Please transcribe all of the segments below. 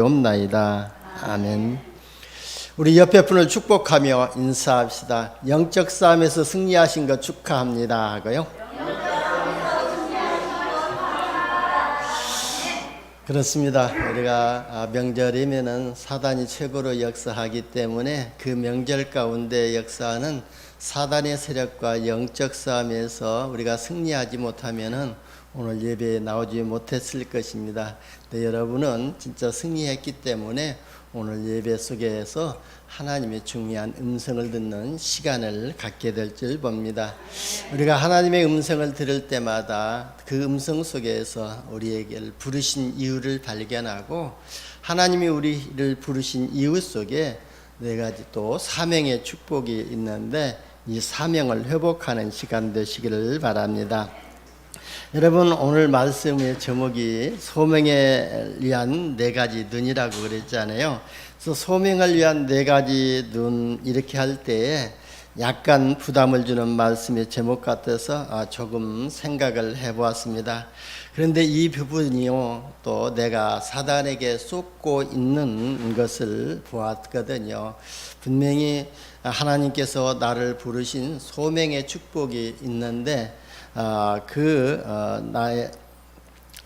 없나이다. 아멘. 우리 옆에 분을 축복하며 인사합시다. 영적 싸움에서 승리하신 것 축하합니다 하고요. 그렇습니다. 우리가 명절이면은 사단이 최고로 역사하기 때문에 그 명절 가운데 역사하는 사단의 세력과 영적 싸움에서 우리가 승리하지 못하면은 오늘 예배에 나오지 못했을 것입니다. 근데 여러분은 진짜 승리했기 때문에 오늘 예배 속에서 하나님의 중요한 음성을 듣는 시간을 갖게 될 줄 봅니다. 우리가 하나님의 음성을 들을 때마다 그 음성 속에서 우리에게 부르신 이유를 발견하고 하나님이 우리를 부르신 이유 속에 네 가지 또 사명의 축복이 있는데 이 사명을 회복하는 시간 되시기를 바랍니다. 여러분, 오늘 말씀의 제목이 소명에 위한 네 가지 눈이라고 그랬잖아요. 그래서 소명을 위한 네 가지 눈 이렇게 할 때에 약간 부담을 주는 말씀의 제목 같아서 조금 생각을 해보았습니다. 그런데 이 부분이요, 또 내가 사단에게 쏟고 있는 것을 보았거든요. 분명히 하나님께서 나를 부르신 소명의 축복이 있는데 나의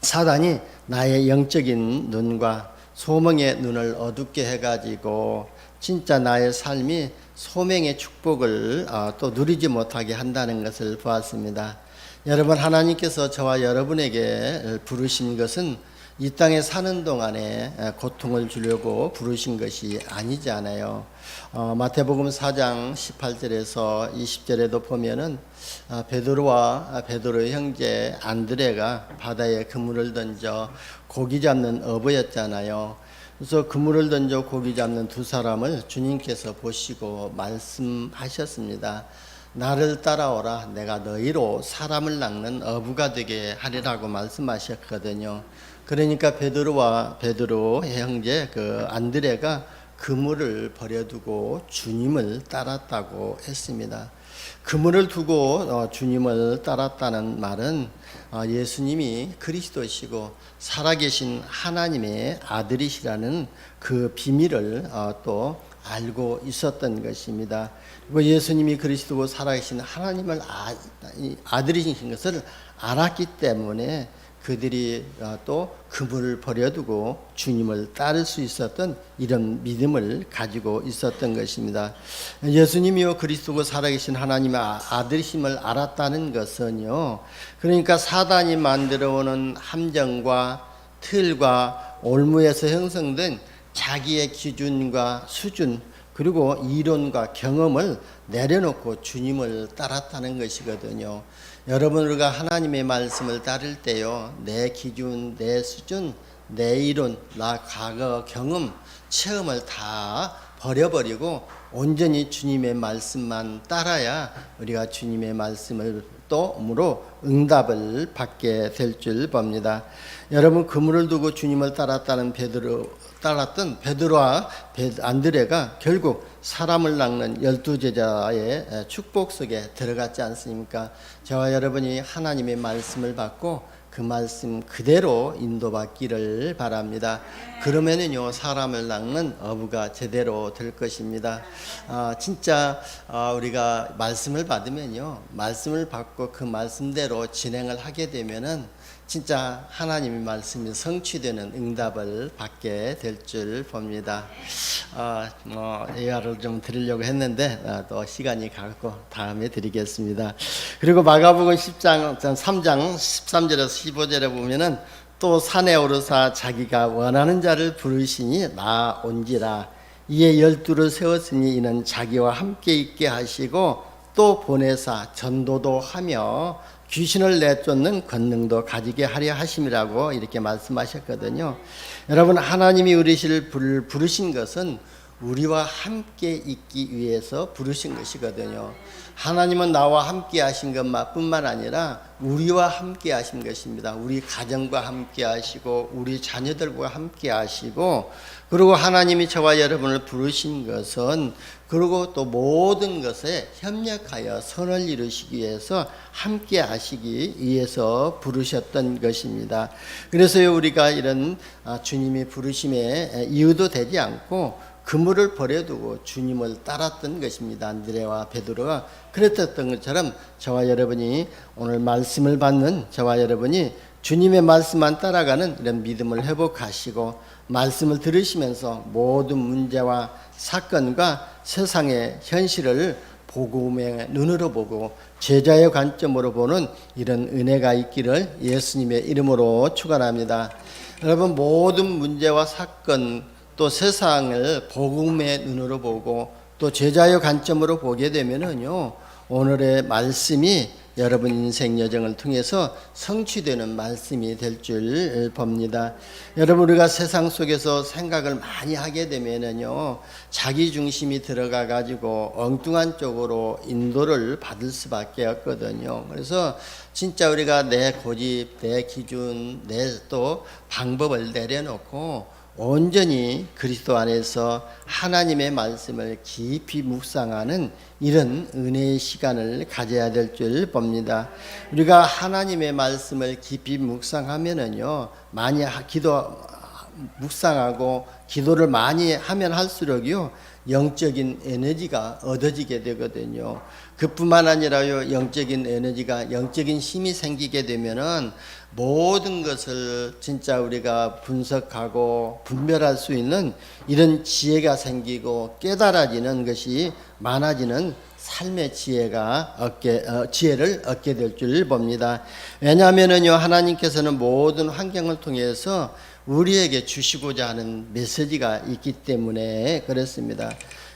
사단이 나의 영적인 눈과 소명의 눈을 어둡게 해가지고 진짜 나의 삶이 소명의 축복을 또 누리지 못하게 한다는 것을 보았습니다. 여러분, 하나님께서 저와 여러분에게 부르신 것은 이 땅에 사는 동안에 고통을 주려고 부르신 것이 아니잖아요. 마태복음 4장 18절에서 20절에도 보면은 베드로와 베드로의 형제 안드레가 바다에 그물을 던져 고기 잡는 어부였잖아요. 그래서 그물을 던져 고기 잡는 두 사람을 주님께서 보시고 말씀하셨습니다. 나를 따라오라. 내가 너희로 사람을 낚는 어부가 되게 하리라고 말씀하셨거든요. 그러니까 베드로와 베드로의 형제 그 안드레가 그물을 버려두고 주님을 따랐다고 했습니다. 그물을 두고 주님을 따랐다는 말은 예수님이 그리스도시고 살아계신 하나님의 아들이시라는 그 비밀을 또 알고 있었던 것입니다. 그리고 예수님이 그리스도고 살아계신 하나님을 아들이신 것을 알았기 때문에 그들이 또 그물을 버려두고 주님을 따를 수 있었던 이런 믿음을 가지고 있었던 것입니다. 예수님이요 그리스도고 살아계신 하나님의 아들이심을 알았다는 것은요, 그러니까 사단이 만들어오는 함정과 틀과 올무에서 형성된 자기의 기준과 수준 그리고 이론과 경험을 내려놓고 주님을 따랐다는 것이거든요. 여러분, 우리가 하나님의 말씀을 따를 때요, 내 기준, 내 수준, 내 이론, 나 과거 경험, 체험을 다 버려버리고 온전히 주님의 말씀만 따라야 우리가 주님의 말씀을 또므로 응답을 받게 될 줄 봅니다. 여러분, 그물을 두고 주님을 따랐던 베드로와 안드레가 결국 사람을 낚는 12제자의 축복 속에 들어갔지 않습니까? 저와 여러분이 하나님의 말씀을 받고 그 말씀 그대로 인도받기를 바랍니다. 그러면은요, 사람을 낚는 어부가 제대로 될 것입니다. 진짜 우리가 말씀을 받으면요, 말씀을 받고 그 말씀대로 진행을 하게 되면은 진짜 하나님의 말씀이 성취되는 응답을 받게 될 줄 봅니다. 예화를 좀 드리려고 했는데 또 시간이 가고 다음에 드리겠습니다. 그리고 마가복음 3장 13절에서 15절에 보면은 또 산에 오르사 자기가 원하는 자를 부르시니 나온지라. 이에 12를 세웠으니 이는 자기와 함께 있게 하시고 또 보내사 전도도 하며 귀신을 내쫓는 권능도 가지게 하려 하심이라고 이렇게 말씀하셨거든요. 여러분, 하나님이 우리를 부르신 것은 우리와 함께 있기 위해서 부르신 것이거든요. 하나님은 나와 함께 하신 것뿐만 아니라 우리와 함께 하신 것입니다. 우리 가정과 함께 하시고 우리 자녀들과 함께 하시고, 그리고 하나님이 저와 여러분을 부르신 것은 그리고 또 모든 것에 협력하여 선을 이루시기 위해서 함께 하시기 위해서 부르셨던 것입니다. 그래서요, 우리가 이런 주님이 부르심에 이유도 되지 않고 그물을 버려두고 주님을 따랐던 것입니다. 안드레와 베드로가 그랬던 것처럼 저와 여러분이 오늘 말씀을 받는 저와 여러분이 주님의 말씀만 따라가는 이런 믿음을 회복하시고, 말씀을 들으시면서 모든 문제와 사건과 세상의 현실을 복음의 눈으로 보고 제자의 관점으로 보는 이런 은혜가 있기를 예수님의 이름으로 축원합니다. 여러분, 모든 문제와 사건 또 세상을 복음의 눈으로 보고 또 제자의 관점으로 보게 되면은요, 오늘의 말씀이 여러분 인생 여정을 통해서 성취되는 말씀이 될 줄 봅니다. 여러분, 우리가 세상 속에서 생각을 많이 하게 되면은요, 자기 중심이 들어가 가지고 엉뚱한 쪽으로 인도를 받을 수밖에 없거든요. 그래서 진짜 우리가 내 고집, 내 기준, 내 또 방법을 내려놓고 온전히 그리스도 안에서 하나님의 말씀을 깊이 묵상하는 이런 은혜의 시간을 가져야 될 줄 봅니다. 우리가 하나님의 말씀을 깊이 묵상하면은요, 많이 묵상하고 기도를 많이 하면 할수록요, 영적인 에너지가 얻어지게 되거든요. 그뿐만 아니라요, 영적인 에너지가, 영적인 힘이 생기게 되면은 모든 것을 진짜 우리가 분석하고 분별할 수 있는 이런 지혜가 생기고 깨달아지는 것이 많아지는 삶의 지혜를 얻게 될 줄 봅니다. 왜냐하면은요, 하나님께서는 모든 환경을 통해서 우리에게 주시고자 하는 메시지가 있기 때문에 그렇습니다.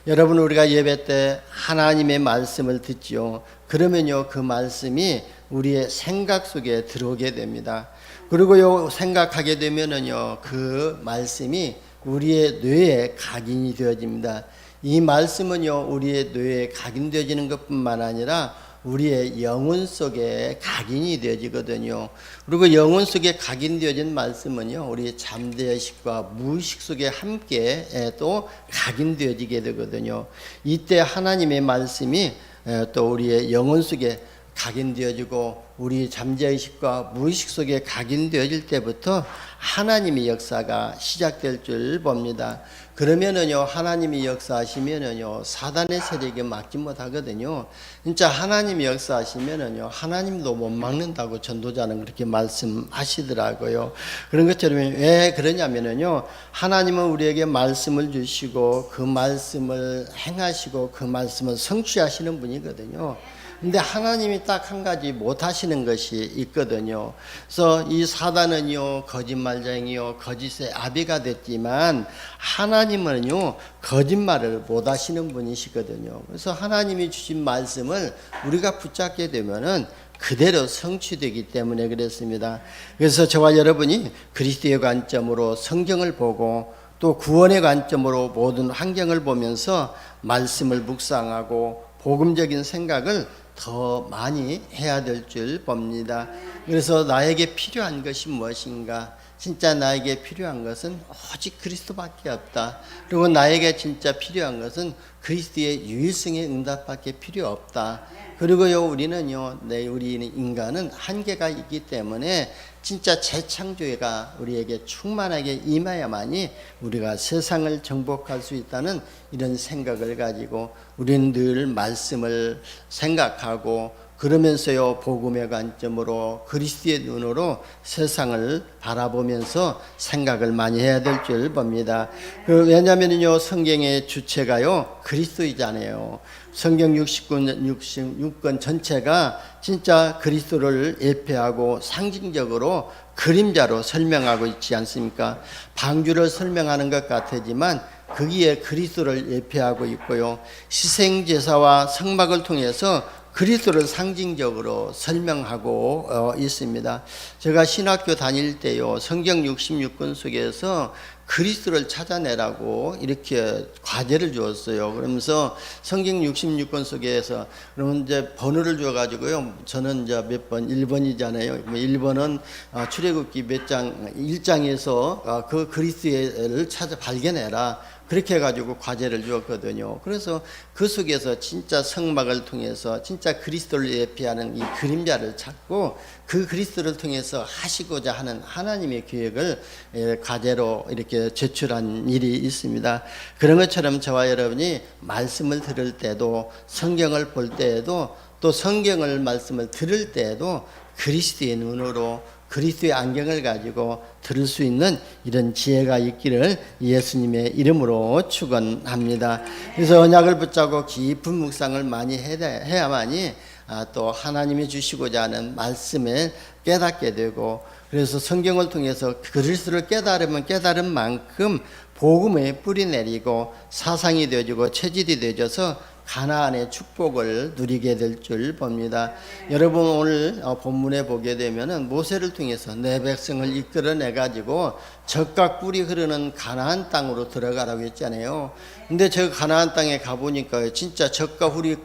여러분, 우리가 예배 때 하나님의 말씀을 듣지요. 그러면요, 그 말씀이 우리의 생각 속에 들어오게 됩니다. 그리고요, 생각하게 되면은요, 그 말씀이 우리의 뇌에 각인이 되어집니다. 이 말씀은요, 우리의 뇌에 각인되어지는 것뿐만 아니라 우리의 영혼 속에 각인이 되어지거든요. 그리고 영혼 속에 각인되어진 말씀은요, 우리 잠재의식과 무의식 속에 함께 또 각인되어지게 되거든요. 이때 하나님의 말씀이 또 우리의 영혼 속에 각인되어지고 우리 잠재의식과 무의식 속에 각인되어질 때부터 하나님의 역사가 시작될 줄 봅니다. 그러면은요, 하나님이 역사하시면은요, 사단의 세력에 막지 못하거든요. 진짜 하나님이 역사하시면은요, 하나님도 못 막는다고 전도자는 그렇게 말씀하시더라고요. 그런 것처럼 왜 그러냐면은요, 하나님은 우리에게 말씀을 주시고 그 말씀을 행하시고 그 말씀을 성취하시는 분이거든요. 근데 하나님이 딱 한 가지 못 하시는 것이 있거든요. 그래서 이 사단은요, 거짓말쟁이요, 거짓의 아비가 됐지만 하나님은요, 거짓말을 못 하시는 분이시거든요. 그래서 하나님이 주신 말씀을 우리가 붙잡게 되면은 그대로 성취되기 때문에 그렇습니다. 그래서 저와 여러분이 그리스도의 관점으로 성경을 보고 또 구원의 관점으로 모든 환경을 보면서 말씀을 묵상하고 복음적인 생각을 더 많이 해야 될 줄 봅니다. 그래서 나에게 필요한 것이 무엇인가? 진짜 나에게 필요한 것은 오직 그리스도밖에 없다. 그리고 나에게 진짜 필요한 것은 그리스도의 유일성의 응답밖에 필요 없다. 그리고요, 우리는요, 우리 인간은 한계가 있기 때문에 진짜 재창조가 우리에게 충만하게 임해야만이 우리가 세상을 정복할 수 있다는 이런 생각을 가지고 우리는 늘 말씀을 생각하고 그러면서요, 복음의 관점으로 그리스도의 눈으로 세상을 바라보면서 생각을 많이 해야 될 줄 봅니다. 왜냐하면요, 성경의 주체가요, 그리스도이잖아요. 성경 66권 전체가 진짜 그리스도를 예표하고 상징적으로 그림자로 설명하고 있지 않습니까? 방주를 설명하는 것 같지만 거기에 그리스도를 예표하고 있고요. 희생제사와 성막을 통해서 그리스도를 상징적으로 설명하고 있습니다. 제가 신학교 다닐 때요, 성경 66권 속에서 그리스도를 찾아내라고 이렇게 과제를 주었어요. 그러면서 성경 66권 속에서 그러면 이제 번호를 주어가지고요. 저는 이제 몇 번 1번이잖아요. 1번은 출애굽기 몇 장 1장에서 그 그리스도를 찾아 발견해라. 그렇게 해가지고 과제를 주었거든요. 그래서 그 속에서 진짜 성막을 통해서 진짜 그리스도를 예표하는 이 그림자를 찾고 그 그리스도를 통해서 하시고자 하는 하나님의 계획을 과제로 이렇게 제출한 일이 있습니다. 그런 것처럼 저와 여러분이 말씀을 들을 때도 성경을 볼 때에도 또 성경을 말씀을 들을 때에도 그리스도의 눈으로 그리스도의 안경을 가지고 들을 수 있는 이런 지혜가 있기를 예수님의 이름으로 축원합니다. 그래서 언약을 붙잡고 깊은 묵상을 많이 해야만이 또 하나님이 주시고자 하는 말씀을 깨닫게 되고, 그래서 성경을 통해서 그리스도를 깨달으면 깨달은 만큼 복음의 뿌리 내리고 사상이 되어지고 체질이 되어져서 가나안의 축복을 누리게 될 줄 봅니다. 여러분 오늘 본문에 보게 되면은 모세를 통해서 내 백성을 이끌어내 가지고 젖과 꿀이 흐르는 가나안 땅으로 들어가라고 했잖아요. 근데 저 가나안 땅에 가보니까 진짜 젖과 꿀이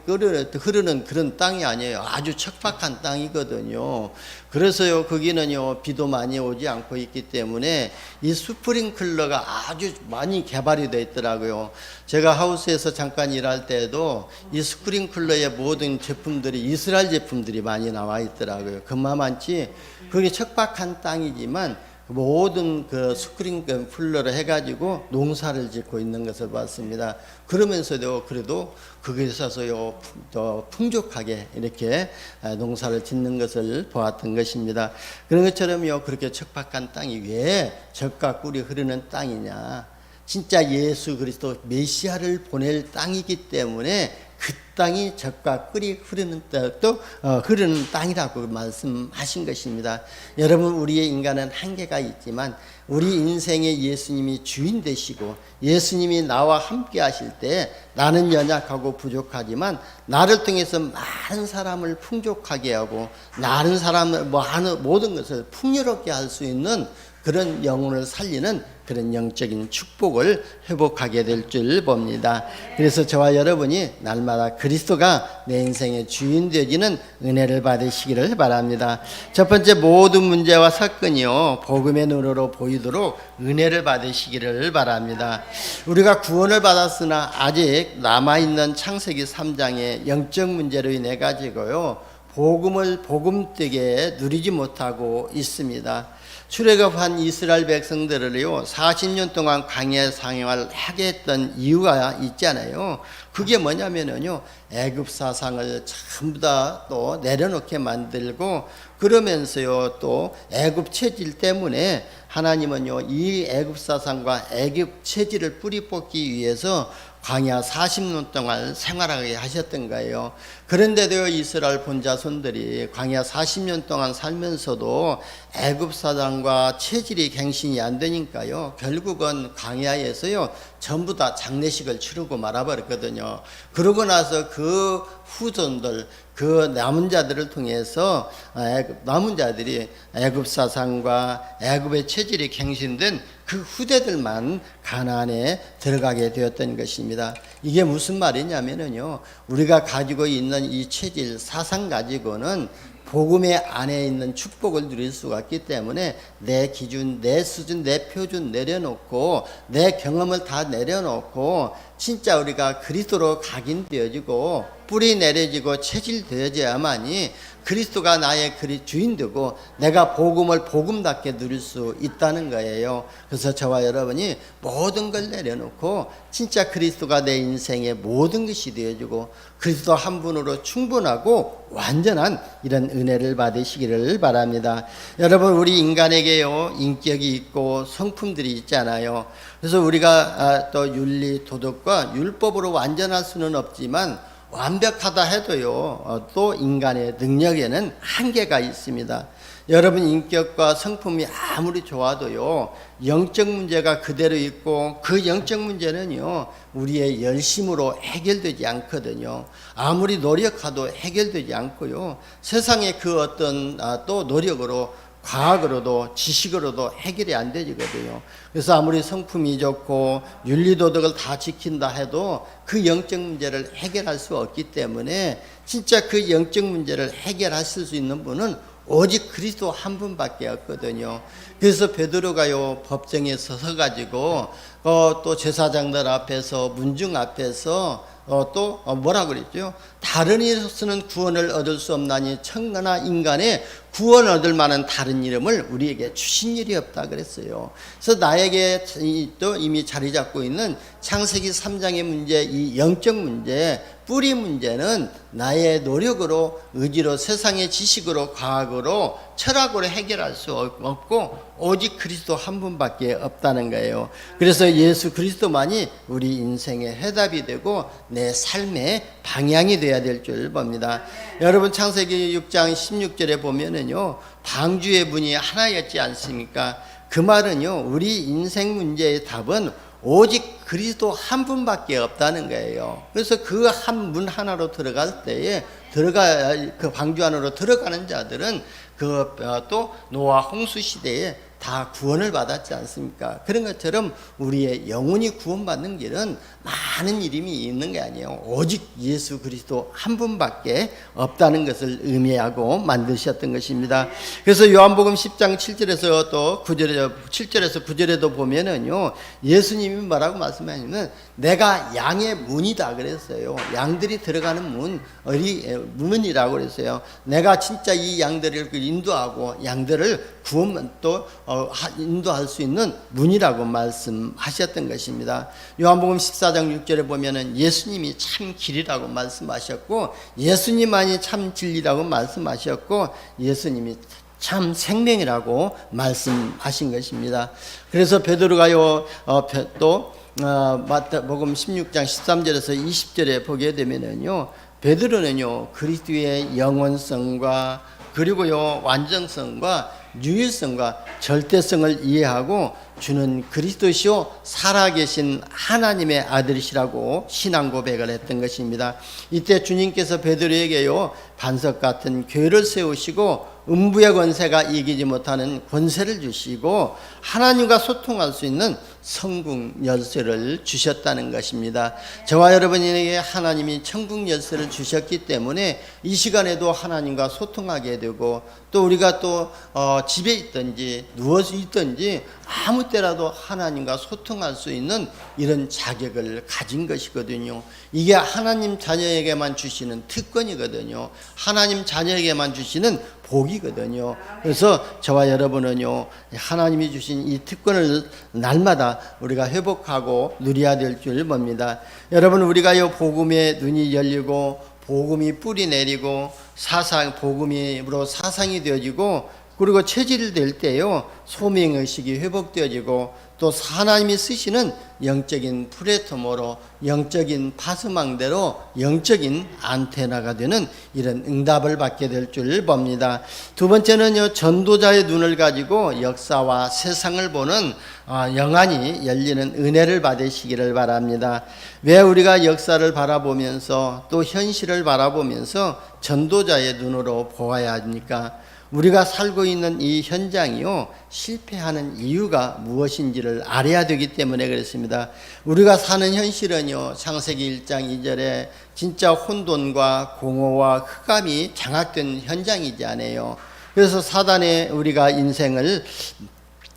흐르는 그런 땅이 아니에요. 아주 척박한 땅이거든요. 그래서요 거기는요 비도 많이 오지 않고 있기 때문에 이 스프링클러가 아주 많이 개발이 되어 있더라고요. 제가 하우스에서 잠깐 일할 때도 이 스프링클러의 모든 제품들이 이스라엘 제품들이 많이 나와 있더라고요. 그만치 그게 척박한 땅이지만 모든 그 스프링클러를 해가지고 농사를 짓고 있는 것을 봤습니다. 그러면서도 그래도 거기에 있어서요 더 풍족하게 이렇게 농사를 짓는 것을 보았던 것입니다. 그런 것처럼요 그렇게 척박한 땅이 왜 젖과 꿀이 흐르는 땅이냐? 진짜 예수 그리스도 메시아를 보낼 땅이기 때문에 그 땅이 젖과 꿀이 흐르는 흐르는 땅이라고 말씀하신 것입니다. 여러분 우리의 인간은 한계가 있지만 우리 인생에 예수님이 주인 되시고 예수님이 나와 함께 하실 때 나는 연약하고 부족하지만 나를 통해서 많은 사람을 풍족하게 하고 많은 사람을 모든 것을 풍요롭게 할 수 있는 그런 영혼을 살리는 그런 영적인 축복을 회복하게 될 줄 봅니다. 그래서 저와 여러분이 날마다 그리스도가 내 인생의 주인 되어지는 은혜를 받으시기를 바랍니다. 첫 번째, 모든 문제와 사건이요 복음의 눈으로 보이도록 은혜를 받으시기를 바랍니다. 우리가 구원을 받았으나 아직 남아있는 창세기 3장의 영적 문제로 인해 가지고요 복음을 복음되게 누리지 못하고 있습니다. 출애굽한 이스라엘 백성들을요 40년 동안 광야 생활을 하게 했던 이유가 있잖아요. 그게 뭐냐면요 애굽 사상을 전부 다 또 내려놓게 만들고, 그러면서요 또 애굽 체질 때문에 하나님은요 이 애굽 사상과 애굽 체질을 뿌리 뽑기 위해서 광야 40년 동안 생활하게 하셨던 거예요. 그런데도 이스라엘 본자손들이 광야 40년 동안 살면서도 애굽 사상과 체질이 갱신이 안 되니까요 결국은 광야에서요 전부 다 장례식을 치르고 말아버렸거든요. 그러고 나서 그 후손들, 그 남은 자들을 통해서 남은 자들이 애굽 사상과 애굽의 체질이 갱신된 그 후대들만 가나안에 들어가게 되었던 것입니다. 이게 무슨 말이냐면요 우리가 가지고 있는 이 체질 사상 가지고는 복음의 안에 있는 축복을 누릴 수가 없기 때문에 내 기준, 내 수준, 내 표준 내려놓고 내 경험을 다 내려놓고 진짜 우리가 그리스도로 각인되어지고 뿌리 내려지고 체질되어져야만이 그리스도가 나의 주인 되고 내가 복음을 복음답게 누릴 수 있다는 거예요. 그래서 저와 여러분이 모든 걸 내려놓고 진짜 그리스도가 내 인생의 모든 것이 되어지고 그리스도 한 분으로 충분하고 완전한 이런 은혜를 받으시기를 바랍니다. 여러분 우리 인간에게요 인격이 있고 성품들이 있잖아요. 그래서 우리가 또 윤리 도덕과 율법으로 완전할 수는 없지만 완벽하다 해도요 또 인간의 능력에는 한계가 있습니다. 여러분 인격과 성품이 아무리 좋아도요 영적 문제가 그대로 있고 그 영적 문제는요 우리의 열심으로 해결되지 않거든요. 아무리 노력해도 해결되지 않고요 세상의 그 어떤 또 노력으로 과학으로도 지식으로도 해결이 안 되거든요. 그래서 아무리 성품이 좋고 윤리도덕을 다 지킨다 해도 그 영적 문제를 해결할 수 없기 때문에 진짜 그 영적 문제를 해결하실 수 있는 분은 오직 그리스도 한 분밖에 없거든요. 그래서 베드로가요 법정에 서서 가지고 또 제사장들 앞에서 문중 앞에서 또 뭐라 그랬죠? 다른 이로서는 구원을 얻을 수 없나니 천하나 인간의 구원 얻을 만한 다른 이름을 우리에게 주신 일이 없다 그랬어요. 그래서 나에게 또 이미 자리 잡고 있는 창세기 3장의 문제, 이 영적 문제, 뿌리 문제는 나의 노력으로, 의지로, 세상의 지식으로, 과학으로, 철학으로 해결할 수 없고 오직 그리스도 한 분밖에 없다는 거예요. 그래서 예수 그리스도만이 우리 인생의 해답이 되고 내 삶의 방향이 되어야 될 줄 봅니다. 여러분 창세기 6장 16절에 보면은요 방주의 문이 하나였지 않습니까? 그 말은요 우리 인생 문제의 답은 오직 그리스도 한 분밖에 없다는 거예요. 그래서 그 한 문 하나로 들어갈 때에 그 방주 안으로 들어가는 자들은 또 노아 홍수 시대에 다 구원을 받았지 않습니까? 그런 것처럼 우리의 영혼이 구원받는 길은 많은 이름이 있는 게 아니에요. 오직 예수 그리스도 한 분밖에 없다는 것을 의미하고 만드셨던 것입니다. 그래서 요한복음 10장 7절에서 또 7절에서 9절에도 보면은요, 예수님이 뭐라고 말씀하냐면 내가 양의 문이다 그랬어요. 양들이 들어가는 문이라고 그랬어요. 내가 진짜 이 양들을 인도하고 양들을 인도할 수 있는 문이라고 말씀하셨던 것입니다. 요한복음 14장 6절에 보면은 예수님이 참 길이라고 말씀하셨고 예수님만이 참 진리라고 말씀하셨고 예수님이 참 생명이라고 말씀하신 것입니다. 그래서 베드로가요 또 마태복음 16장 13절에서 20절에 보게 되면은요 베드로는요 그리스도의 영원성과 그리고요 완전성과 유일성과 절대성을 이해하고 주는 그리스도시요 살아계신 하나님의 아들이시라고 신앙 고백을 했던 것입니다. 이때 주님께서 베드로에게요 반석 같은 교회를 세우시고 음부의 권세가 이기지 못하는 권세를 주시고 하나님과 소통할 수 있는 천국 열쇠를 주셨다는 것입니다. 저와 여러분에게 하나님이 천국 열쇠를 주셨기 때문에 이 시간에도 하나님과 소통하게 되고 또 우리가 또 집에 있든지 누워서 있든지 아무 때라도 하나님과 소통할 수 있는 이런 자격을 가진 것이거든요. 이게 하나님 자녀에게만 주시는 특권이거든요. 하나님 자녀에게만 주시는 복이거든요. 그래서 저와 여러분은요 하나님이 주신 이 특권을 날마다 우리가 회복하고 누려야 될 줄 봅니다. 여러분 우리가요 복음의 눈이 열리고 복음이 뿌리 내리고 복음으로 사상이 되어지고 그리고 체질이 될 때요 소명의식이 회복되어지고 또 하나님이 쓰시는 영적인 플랫폼으로 영적인 파수망대로 영적인 안테나가 되는 이런 응답을 받게 될 줄 봅니다. 두 번째는요 전도자의 눈을 가지고 역사와 세상을 보는 영안이 열리는 은혜를 받으시기를 바랍니다. 왜 우리가 역사를 바라보면서 또 현실을 바라보면서 전도자의 눈으로 보아야 합니까? 우리가 살고 있는 이 현장이요 실패하는 이유가 무엇인지를 알아야 되기 때문에 그렇습니다. 우리가 사는 현실은요 창세기 1장 2절에 진짜 혼돈과 공허와 흑암이 장악된 현장이지 않아요. 그래서 사단의 우리가 인생을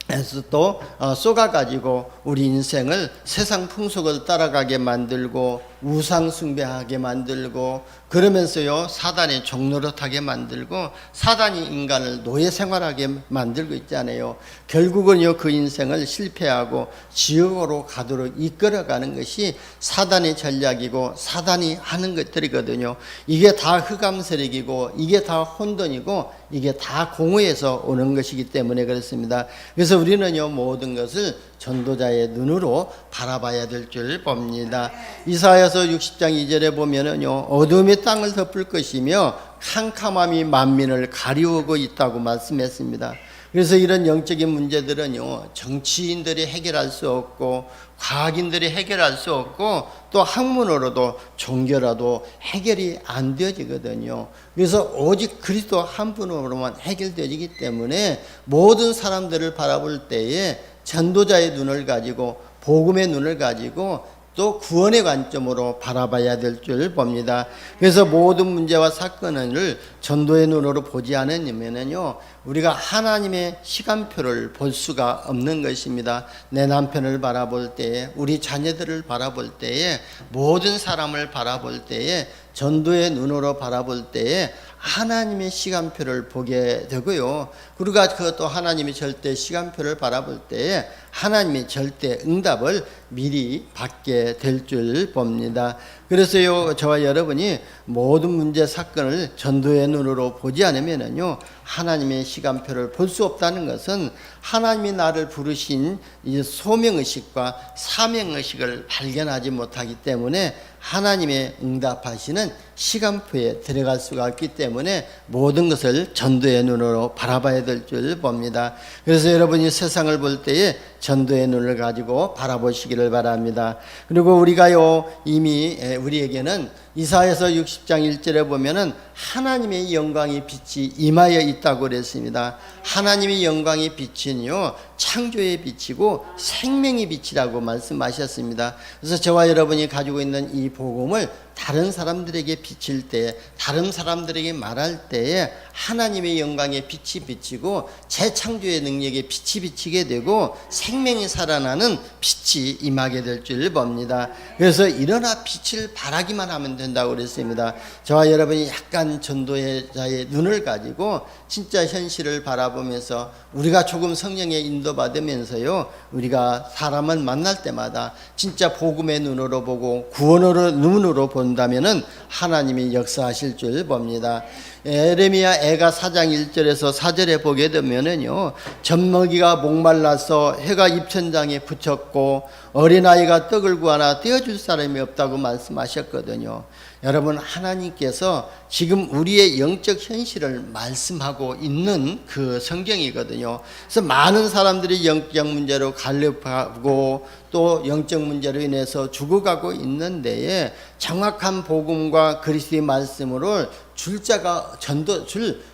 에서 또 쏘아가지고 우리 인생을 세상 풍속을 따라가게 만들고 우상 숭배하게 만들고 그러면서요 사단의 종노릇하게 만들고 사단이 인간을 노예 생활하게 만들고 있잖아요. 결국은요 그 인생을 실패하고 지옥으로 가도록 이끌어가는 것이 사단의 전략이고 사단이 하는 것들이거든요. 이게 다 흑암 세력이고 이게 다 혼돈이고 이게 다 공허에서 오는 것이기 때문에 그렇습니다. 그래서 우리는요 모든 것을 전도자의 눈으로 바라봐야 될 줄 봅니다. 이사야서 60장 2절에 보면은요 어둠이 땅을 덮을 것이며 캄캄함이 만민을 가리우고 있다고 말씀했습니다. 그래서 이런 영적인 문제들은요, 정치인들이 해결할 수 없고 과학인들이 해결할 수 없고 또 학문으로도 종교라도 해결이 안 되어지거든요. 그래서 오직 그리스도 한 분으로만 해결되기 때문에 모든 사람들을 바라볼 때에 전도자의 눈을 가지고 복음의 눈을 가지고 또 구원의 관점으로 바라봐야 될 줄 봅니다. 그래서 모든 문제와 사건을 전도의 눈으로 보지 않으면요, 우리가 하나님의 시간표를 볼 수가 없는 것입니다. 내 남편을 바라볼 때에, 우리 자녀들을 바라볼 때에, 모든 사람을 바라볼 때에, 전도의 눈으로 바라볼 때에 하나님의 시간표를 보게 되고요. 우리가 그것도 하나님의 절대 시간표를 바라볼 때에 하나님의 절대 응답을 미리 받게 될 줄 봅니다. 그래서요, 저와 여러분이 모든 문제 사건을 전도의 눈으로 보지 않으면요, 하나님의 시간표를 볼 수 없다는 것은 하나님이 나를 부르신 이 소명의식과 사명의식을 발견하지 못하기 때문에 하나님의 응답하시는 시간표에 들어갈 수가 없기 때문에 모든 것을 전도의 눈으로 바라봐야 될 줄 봅니다. 그래서 여러분이 세상을 볼 때에 전도의 눈을 가지고 바라보시기를 바랍니다. 그리고 우리가요, 이미 우리에게는 이사야서 60장 1절에 보면은 하나님의 영광의 빛이 임하여 있다고 그랬습니다. 하나님의 영광의 빛은요, 창조의 빛이고 생명의 빛이라고 말씀하셨습니다. 그래서 저와 여러분이 가지고 있는 이 복음을 다른 사람들에게 비칠 때, 다른 사람들에게 말할 때에 하나님의 영광의 빛이 비치고 재창조의 능력의 빛이 비치게 되고 생명이 살아나는 빛이 임하게 될 줄 봅니다. 그래서 일어나 빛을 발하기만 하면 된다고 그랬습니다. 저와 여러분이 약간 전도자의 눈을 가지고 진짜 현실을 바라보면서 우리가 조금 성령의 인도받으면서요, 우리가 사람을 만날 때마다 진짜 복음의 눈으로 보고 구원으로 눈으로 본다면은 하나님이 역사하실 줄 봅니다. 에레미야 애가 4장 1절에서 4절에 보게 되면은요, 젖먹이가 목말라서 해가 입천장에 붙였고 어린아이가 떡을 구하나 떼어줄 사람이 없다고 말씀하셨거든요. 여러분, 하나님께서 지금 우리의 영적 현실을 말씀하고 있는 그 성경이거든요. 그래서 많은 사람들이 영적 문제로 갈급하고 또 영적 문제로 인해서 죽어가고 있는 데에 정확한 복음과 그리스도의 말씀으로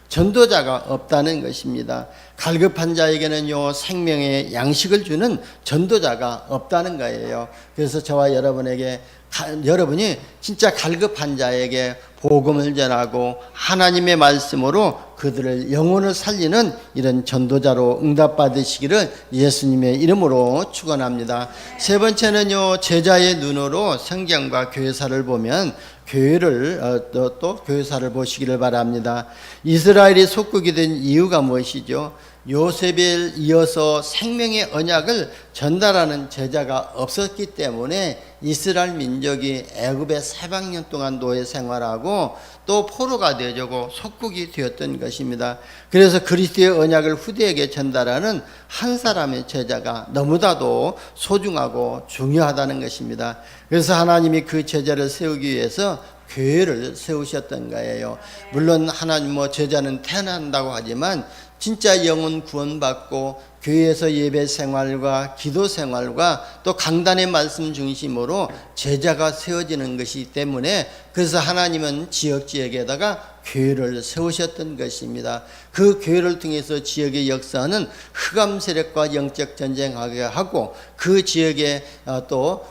전도자가 없다는 것입니다. 갈급한 자에게는요, 생명의 양식을 주는 전도자가 없다는 거예요. 그래서 저와 여러분이 진짜 갈급한 자에게 복음을 전하고 하나님의 말씀으로 그들을 영혼을 살리는 이런 전도자로 응답받으시기를 예수님의 이름으로 축원합니다. 세 번째는요, 제자의 눈으로 성경과 교회사를 보면 교회를 또 교회사를 보시기를 바랍니다. 이스라엘이 속국이 된 이유가 무엇이죠? 요셉을 이어서 생명의 언약을 전달하는 제자가 없었기 때문에 이스라엘 민족이 애굽에 400년 동안 노예 생활하고 또 포로가 되어지고 속국이 되었던 것입니다. 그래서 그리스도의 언약을 후대에게 전달하는 한 사람의 제자가 너무나도 소중하고 중요하다는 것입니다. 그래서 하나님이 그 제자를 세우기 위해서 교회를 세우셨던 거예요. 물론 하나님 제자는 태어난다고 하지만 진짜 영혼 구원받고 교회에서 예배 생활과 기도 생활과 또 강단의 말씀 중심으로 제자가 세워지는 것이기 때문에 그래서 하나님은 지역에다가 교회를 세우셨던 것입니다. 그 교회를 통해서 지역의 역사는 흑암 세력과 영적 전쟁하게 하고 그 지역에 또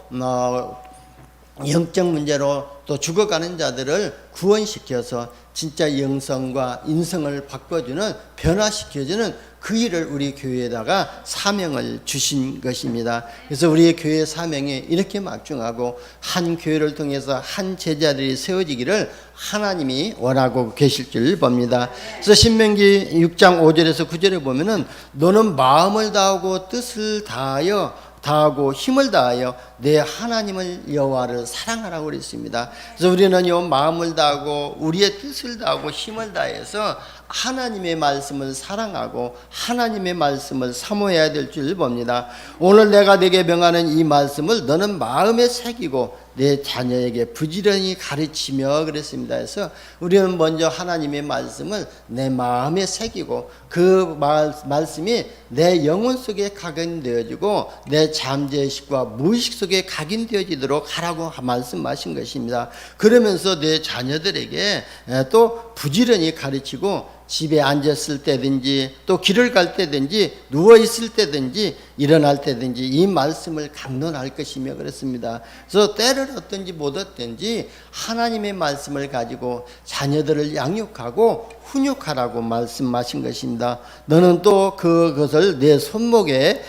영적 문제로 또 죽어가는 자들을 구원시켜서 진짜 영성과 인성을 바꿔주는, 변화시켜주는 그 일을 우리 교회에다가 사명을 주신 것입니다. 그래서 우리의 교회 사명이 이렇게 막중하고 한 교회를 통해서 한 제자들이 세워지기를 하나님이 원하고 계실 줄 봅니다. 그래서 신명기 6장 5절에서 9절에 보면은 너는 마음을 다하고 뜻을 다하고 힘을 다하여 내 하나님을 여호와를 사랑하라고 그랬습니다. 그래서 우리는요, 마음을 다하고 우리의 뜻을 다하고 힘을 다해서 하나님의 말씀을 사랑하고 하나님의 말씀을 사모해야 될 줄 봅니다. 오늘 내가 네게 명하는 이 말씀을 너는 마음에 새기고 내 자녀에게 부지런히 가르치며 그랬습니다. 그래서 우리는 먼저 하나님의 말씀을 내 마음에 새기고 그 말씀이 내 영혼 속에 각인되어지고 내 잠재의식과 무의식 속에 각인되어지도록 하라고 말씀하신 것입니다. 그러면서 내 자녀들에게 또 부지런히 가르치고 집에 앉았을 때든지 또 길을 갈 때든지 누워 있을 때든지 일어날 때든지 이 말씀을 강론할 것이며 그렇습니다. 그래서 때를 얻든지 못 얻든지 하나님의 말씀을 가지고 자녀들을 양육하고 훈육하라고 말씀하신 것입니다. 너는 또 그것을 내 손목에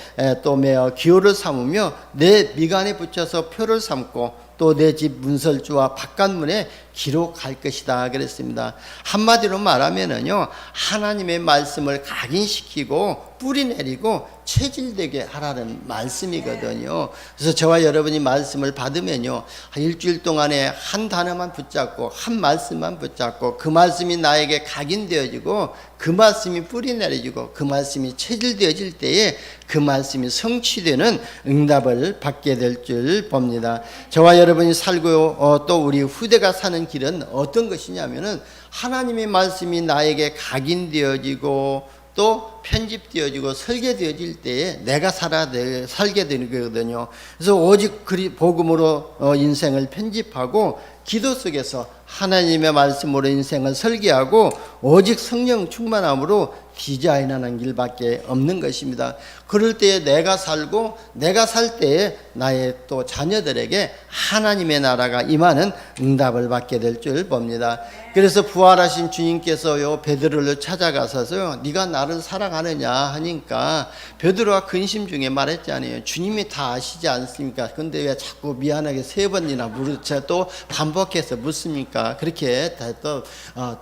또 매어 기호를 삼으며 내 미간에 붙여서 표를 삼고 또 내 집 문설주와 바깥문에 기록할 것이다 그랬습니다. 한마디로 말하면은요, 하나님의 말씀을 각인시키고 뿌리 내리고 체질되게 하라는 말씀이거든요. 그래서 저와 여러분이 말씀을 받으면요, 일주일 동안에 한 단어만 붙잡고 한 말씀만 붙잡고 그 말씀이 나에게 각인되어지고 그 말씀이 뿌리 내려지고 그 말씀이 체질되어질 때에 그 말씀이 성취되는 응답을 받게 될 줄 봅니다. 저와 여러분이 살고 또 우리 후대가 사는 길은 어떤 것이냐면은 하나님의 말씀이 나에게 각인되어지고 또 편집되어지고 설계되어질 때에 내가 살게 되는 거거든요. 그래서 오직 복음으로 인생을 편집하고 기도 속에서 하나님의 말씀으로 인생을 설계하고 오직 성령 충만함으로 디자인하는 길밖에 없는 것입니다. 그럴 때에 내가 살고 내가 살 때에 나의 또 자녀들에게 하나님의 나라가 임하는 응답을 받게 될 줄 봅니다. 그래서 부활하신 주님께서요, 베드로를 찾아가서요, 네가 나를 사랑하느냐 하니까 베드로가 근심 중에 말했잖아요. 주님이 다 아시지 않습니까? 근데 왜 자꾸 미안하게 3번이나 또 반복해서 묻습니까? 그렇게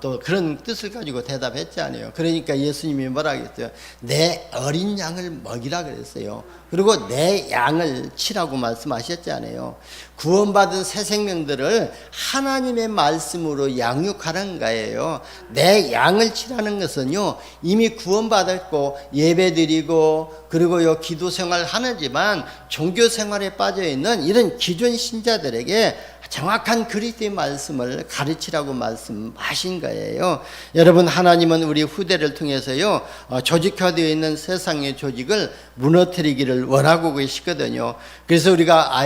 또 그런 뜻을 가지고 대답했잖아요. 그러니까 예수님이 뭐라 그랬어요? 내 어린 양을 먹이라 그랬어요. 그리고 내 양을 치라고 말씀하셨잖아요. 구원받은 새 생명들을 하나님의 말씀으로 양육하는 거예요. 내 양을 치라는 것은요, 이미 구원받았고 예배드리고 그리고 기도 생활 하지만 종교 생활에 빠져 있는 이런 기존 신자들에게 정확한 그리스도의 말씀을 가르치라고 말씀하신 거예요. 여러분, 하나님은 우리 후대를 통해서요, 조직화되어 있는 세상의 조직을 무너뜨리기를 원하고 계시거든요. 그래서 우리가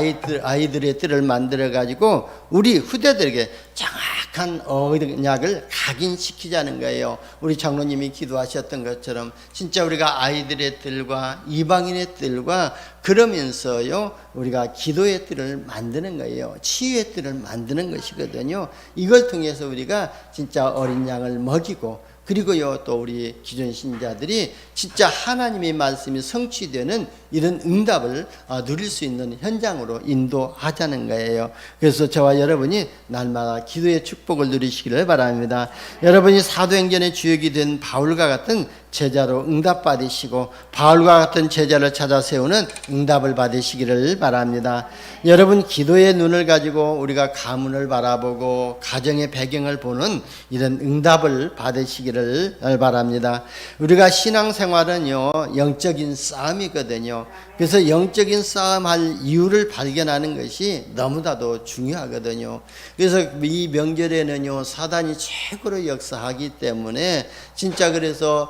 아이들의 뜰을 만들어 가지고 우리 후대들에게 정확한 언약을 각인시키자는 거예요. 우리 장로님이 기도하셨던 것처럼 진짜 우리가 아이들의 뜰과 이방인의 뜰과 그러면서요, 우리가 기도의 뜰을 만드는 거예요. 치유의 뜰을 만드는 것이거든요. 이걸 통해서 우리가 진짜 어린 양을 먹이고 그리고요, 또 우리 기존 신자들이 진짜 하나님의 말씀이 성취되는 이런 응답을 누릴 수 있는 현장으로 인도하자는 거예요. 그래서 저와 여러분이 날마다 기도의 축복을 누리시기를 바랍니다. 여러분이 사도행전의 주역이 된 바울과 같은 제자로 응답받으시고 바울과 같은 제자를 찾아 세우는 응답을 받으시기를 바랍니다. 여러분, 기도의 눈을 가지고 우리가 가문을 바라보고 가정의 배경을 보는 이런 응답을 받으시기를 바랍니다. 우리가 신앙생활은요, 영적인 싸움이거든요. 그래서 영적인 싸움할 이유를 발견하는 것이 너무나도 중요하거든요. 그래서 이 명절에는요, 사단이 최고로 역사하기 때문에 진짜 그래서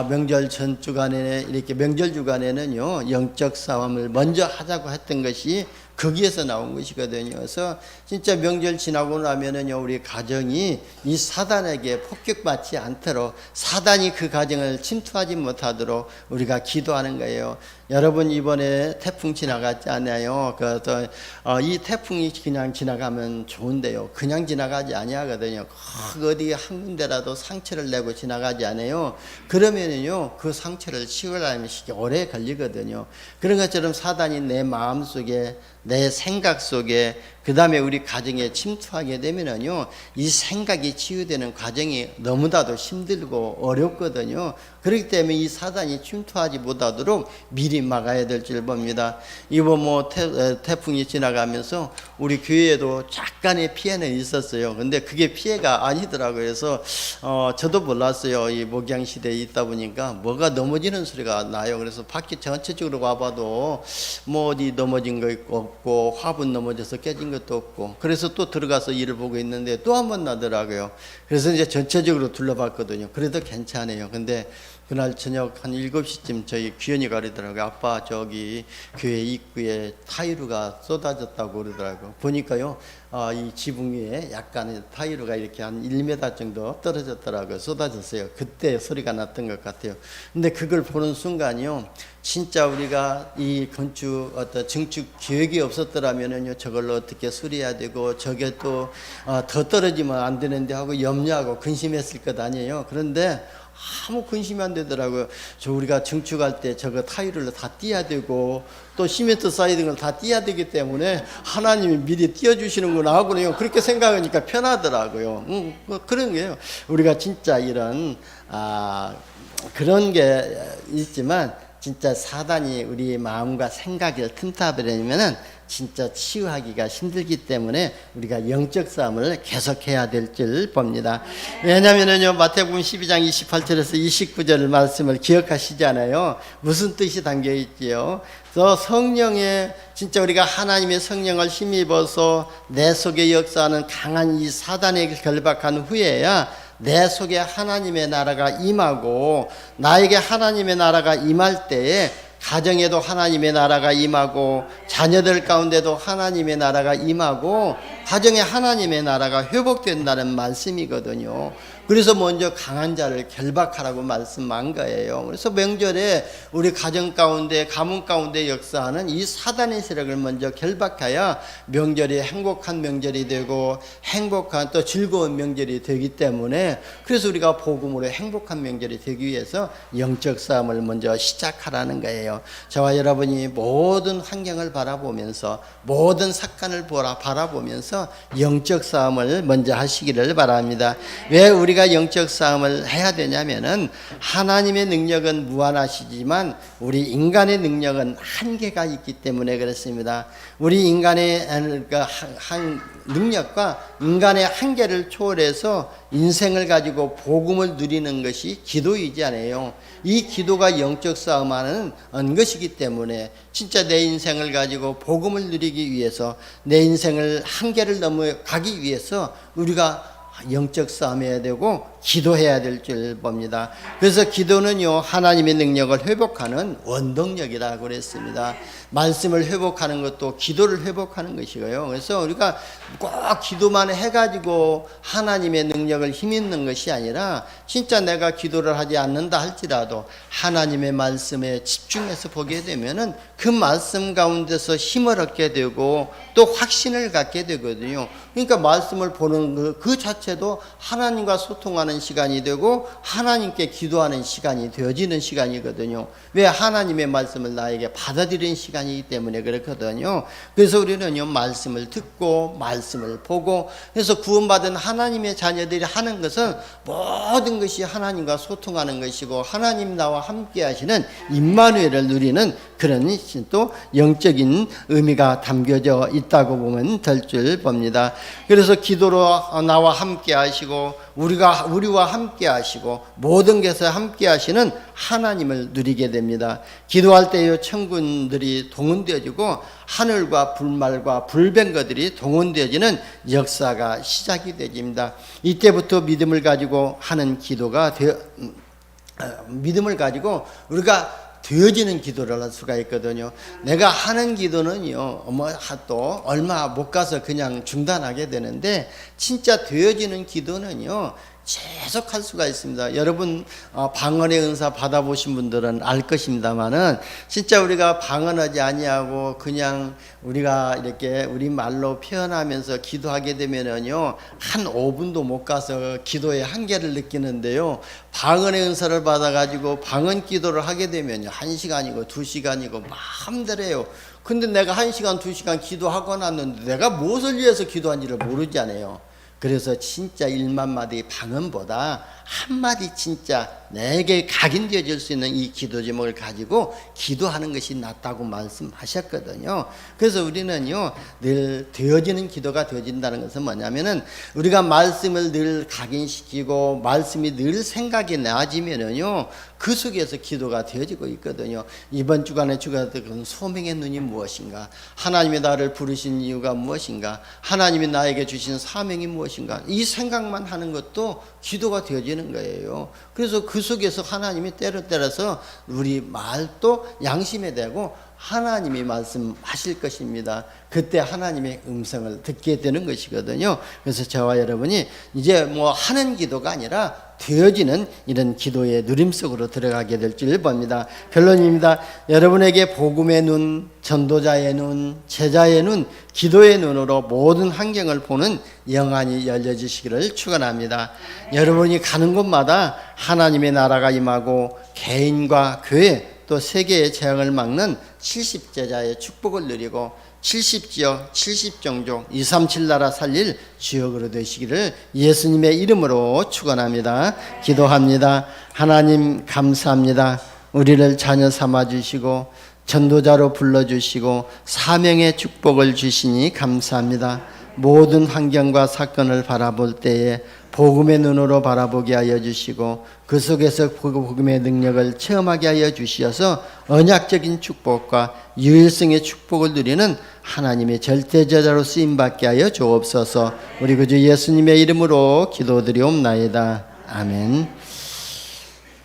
명절 전 주간에 이렇게 명절 주간에는요, 영적 싸움을 먼저 하자고 했던 것이 거기에서 나온 것이거든요. 그래서 진짜 명절 지나고 나면은요, 우리 가정이 이 사단에게 폭격받지 않도록, 사단이 그 가정을 침투하지 못하도록 우리가 기도하는 거예요. 여러분, 이번에 태풍 지나갔지 않아요? 이 태풍이 그냥 지나가면 좋은데요, 그냥 지나가지 아니하거든요. 어디 한 군데라도 상처를 내고 지나가지 않아요. 그러면은요, 그 상처를 치유하려면 오래 걸리거든요. 그런 것처럼 사단이 내 마음 속에, 내 생각 속에, 그 다음에 우리 가정에 침투하게 되면은요, 이 생각이 치유되는 과정이 너무나도 힘들고 어렵거든요. 그렇기 때문에 이 사단이 침투하지 못하도록 미리 막아야 될 줄 봅니다. 이번 태풍이 지나가면서 우리 교회에도 약간의 피해는 있었어요. 근데 그게 피해가 아니더라고요. 그래서 저도 몰랐어요. 이 목양 시대에 있다 보니까 뭐가 넘어지는 소리가 나요. 그래서 밖에 전체적으로 와봐도 뭐 어디 넘어진 거 있고 없고 화분 넘어져서 깨진 거 것도 없고, 그래서 또 들어가서 일을 보고 있는데 또 한 번 나더라고요. 그래서 이제 전체적으로 둘러봤거든요. 그래도 괜찮아요. 근데 그날 저녁 한 7시쯤 저희 귀연이가 그러더라고요. 아빠, 저기 교회 입구에 타이루가 쏟아졌다고 그러더라고요. 보니까요, 이 지붕 위에 약간 타이루가 이렇게 한 1m 정도 떨어졌더라고요. 쏟아졌어요. 그때 소리가 났던 것 같아요. 근데 그걸 보는 순간이요, 진짜 우리가 이 증축 계획이 없었더라면요, 저걸로 어떻게 수리해야 되고, 저게 또 더 떨어지면 안 되는데 하고 염려하고 근심했을 것 아니에요. 그런데 아무 근심이 안 되더라고요. 저 우리가 증축할 때 저거 타일을 다 띄어야 되고, 또 시멘트 쌓이는 걸 다 띄어야 되기 때문에 하나님이 미리 띄워주시는구나 하고요. 그렇게 생각하니까 편하더라고요. 뭐 그런 게요. 우리가 진짜 이런 그런 게 있지만, 진짜 사단이 우리 마음과 생각을 틈타버리면은 진짜 치유하기가 힘들기 때문에 우리가 영적 싸움을 계속해야 될 줄 봅니다. 왜냐면은요, 마태복음 12장 28절에서 29절 말씀을 기억하시잖아요. 무슨 뜻이 담겨 있지요? 그래서 성령의, 진짜 우리가 하나님의 성령을 힘입어서 내 속에 역사하는 강한 이 사단에게 결박한 후에야 내 속에 하나님의 나라가 임하고, 나에게 하나님의 나라가 임할 때에 가정에도 하나님의 나라가 임하고, 자녀들 가운데도 하나님의 나라가 임하고, 가정에 하나님의 나라가 회복된다는 말씀이거든요. 그래서 먼저 강한 자를 결박하라고 말씀한 거예요. 그래서 명절에 우리 가정 가운데, 가문 가운데 역사하는 이 사단의 세력을 먼저 결박해야 명절이 행복한 명절이 되고, 행복한 또 즐거운 명절이 되기 때문에, 그래서 우리가 복음으로 행복한 명절이 되기 위해서 영적 싸움을 먼저 시작하라는 거예요. 저와 여러분이 모든 환경을 바라보면서, 모든 사건을 바라보면서 영적 싸움을 먼저 하시기를 바랍니다. 왜 우리가 영적 싸움을 해야 되냐면은, 하나님의 능력은 무한하시지만 우리 인간의 능력은 한계가 있기 때문에 그렇습니다. 우리 인간의 능력과 인간의 한계를 초월해서 인생을 가지고 복음을 누리는 것이 기도이지 않아요. 이 기도가 영적 싸움하는 것이기 때문에, 진짜 내 인생을 가지고 복음을 누리기 위해서, 내 인생을 한계를 넘어가기 위해서 우리가 영적 싸움해야 되고 기도해야 될 줄 봅니다. 그래서 기도는요, 하나님의 능력을 회복하는 원동력이라고 그랬습니다. 말씀을 회복하는 것도 기도를 회복하는 것이고요. 그래서 우리가 꼭 기도만 해가지고 하나님의 능력을 힘입는 것이 아니라, 진짜 내가 기도를 하지 않는다 할지라도 하나님의 말씀에 집중해서 보게 되면은 그 말씀 가운데서 힘을 얻게 되고 또 확신을 갖게 되거든요. 그러니까 말씀을 보는 그 자체도 하나님과 소통하는 시간이 되고 하나님께 기도하는 시간이 되어지는 시간이거든요. 왜? 하나님의 말씀을 나에게 받아들이는 시간이기 때문에 그렇거든요. 그래서 우리는요, 말씀을 듣고 말씀을 보고, 그래서 구원받은 하나님의 자녀들이 하는 것은 모든 것이 하나님과 소통하는 것이고, 하나님 나와 함께 하시는 임마누엘을 누리는 그런 또 영적인 의미가 담겨져 있다고 보면 될 줄 봅니다. 그래서 기도로 나와 함께 하시고, 우리와 함께 하시고, 모든 것에 함께 하시는 하나님을 누리게 됩니다. 기도할 때요, 천군들이 동원되어지고 하늘과 불말과 불병거들이 동원되어지는 역사가 시작이 되집니다. 이때부터 믿음을 가지고 하는 기도가 믿음을 가지고 우리가 되어지는 기도를 할 수가 있거든요. 내가 하는 기도는요, 또 얼마 못 가서 그냥 중단하게 되는데, 진짜 되어지는 기도는요, 계속 할 수가 있습니다. 여러분 방언의 은사 받아보신 분들은 알 것입니다만은, 진짜 우리가 방언하지 아니하고 그냥 우리가 이렇게 우리 말로 표현하면서 기도하게 되면은요, 한 5분도 못 가서 기도의 한계를 느끼는데요, 방언의 은사를 받아가지고 방언 기도를 하게 되면요, 1시간이고 2시간이고 마음대로 해요. 근데 내가 1시간 2시간 기도하고 났는데 내가 무엇을 위해서 기도한지를 모르잖아요. 그래서 진짜 1만 마디 방언보다 한마디 진짜 내게 각인되어 줄 수 있는 이 기도 제목을 가지고 기도하는 것이 낫다고 말씀하셨거든요. 그래서 우리는요, 늘 되어지는 기도가 되어진다는 것은 뭐냐면은 우리가 말씀을 늘 각인시키고 말씀이 늘 생각이 나아지면은요, 그 속에서 기도가 되어지고 있거든요. 이번 주간에 주가 된 소명의 눈이 무엇인가? 하나님이 나를 부르신 이유가 무엇인가? 하나님이 나에게 주신 사명이 무엇인가? 이 생각만 하는 것도 기도가 되어지는 거예요. 그래서 그 속에서 하나님이 때려서 우리 말도 양심에 대고 하나님이 말씀하실 것입니다. 그때 하나님의 음성을 듣게 되는 것이거든요. 그래서 저와 여러분이 이제 뭐 하는 기도가 아니라 되어지는 이런 기도의 누림 속으로 들어가게 될 줄 봅니다. 결론입니다. 여러분에게 복음의 눈, 전도자의 눈, 제자의 눈, 기도의 눈으로 모든 환경을 보는 영안이 열려지시기를 축원합니다. 여러분이 가는 곳마다 하나님의 나라가 임하고 개인과 교회 또 세계의 재앙을 막는 70제자의 축복을 누리고 70지역 70종족 237 나라 살릴 주역으로 되시기를 예수님의 이름으로 축원합니다. 기도합니다. 하나님 감사합니다. 우리를 자녀 삼아 주시고 전도자로 불러주시고 사명의 축복을 주시니 감사합니다. 모든 환경과 사건을 바라볼 때에 복음의 눈으로 바라보게 하여 주시고 그 속에서 복음의 능력을 체험하게 하여 주시어서 언약적인 축복과 유일성의 축복을 누리는 하나님의 절대제자로 쓰임받게 하여 주옵소서. 우리 구주 예수님의 이름으로 기도드리옵나이다. 아멘.